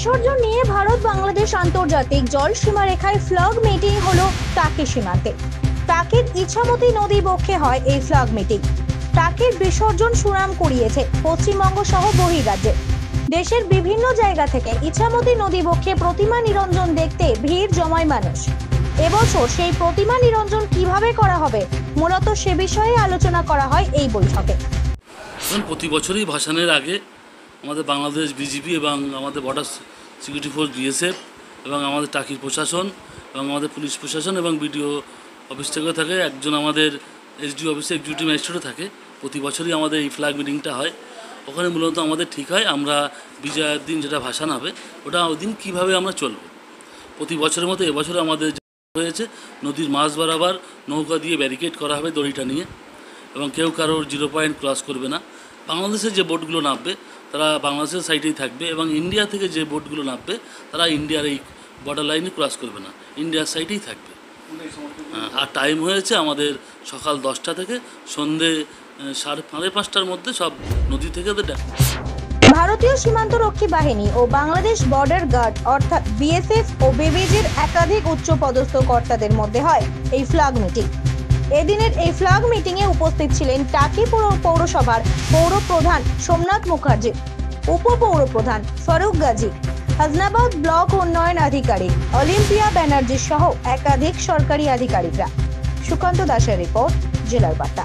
বিসর্জন নিয়ে ভারত বাংলাদেশ আন্তর্জাতিক জল সীমারেখায় ফ্ল্যাগ মিটিং হলো টাকি সীমান্তে। টাকির ইছামতি নদী বক্ষে হয় এই ফ্ল্যাগ মিটিং। টাকির বিসর্জন সুনাম কুড়িয়েছে পশ্চিমবঙ্গ সহ বহির্রাজ্যে। দেশের বিভিন্ন জায়গা থেকে ইছামতি নদী বক্ষে প্রতিমা নিরঞ্জন দেখতে ভিড় জমায় মানুষ। এবছর সেই প্রতিমা নিরঞ্জন কিভাবে করা হবে, মূলত সে বিষয়ে আলোচনা করা হয় এই বৈঠকে। প্রতি বছরই ভাসানের আগে আমাদের বাংলাদেশ বিজিপি এবং আমাদের বর্ডার সিকিউরিটি ফোর্স বিএসএফ এবং আমাদের টাকির প্রশাসন এবং আমাদের পুলিশ প্রশাসন এবং বিডিও অফিস থেকে থাকে, একজন আমাদের এসডিও অফিসে এক্সিকিউটিভ ম্যাজিস্ট্রেটও থাকে। প্রতি বছরই আমাদের এই ফ্ল্যাগ মিটিংটা হয়। ওখানে মূলত আমাদের ঠিক হয় আমরা বিজয়ের দিন যেটা ভাসান হবে ওটা ওই দিন কীভাবে আমরা চলবো। প্রতি বছরের মতো এবছরে আমাদের হয়েছে নদীর মাঝ বরাবর নৌকা দিয়ে ব্যারিকেড করা হবে দড়িটা নিয়ে, এবং কেউ কারোর 0 পয়েন্ট ক্রস করবে না। বাংলাদেশের যে বোটগুলো নামবে তারা বাংলাদেশের সাইডেই থাকবে, এবং ইন্ডিয়া থেকে যে বোটগুলো নামবে তারা ইন্ডিয়ার এই বর্ডার লাইনে ক্রস করবে না, ইন্ডিয়ার সাইডেই থাকবে। আর টাইম হয়েছে আমাদের সকাল 10টা থেকে সন্ধে 5:30টার মধ্যে সব নদী থেকে ভারতীয় সীমান্তরক্ষী বাহিনী ও বাংলাদেশ বর্ডার গার্ড অর্থাৎ বিএসএফ ও বিবিজির একাধিক উচ্চপদস্থ কর্তাদের মধ্যে হয় এই ফ্ল্যাগ মিটিং। এদিনের এই ফ্ল্যাগ মিটিং এ উপস্থিত ছিলেন টাকি পৌরসভার পৌর প্রধান সোমনাথ মুখার্জি, উপপৌর প্রধান ফারুক গাজী, হাসনাবাদ ব্লক উন্নয়ন আধিকারিক অলিম্পিয়া ব্যানার্জি সহ একাধিক সরকারি আধিকারিকরা। সুকান্ত দাসের রিপোর্ট, জেলার বার্তা।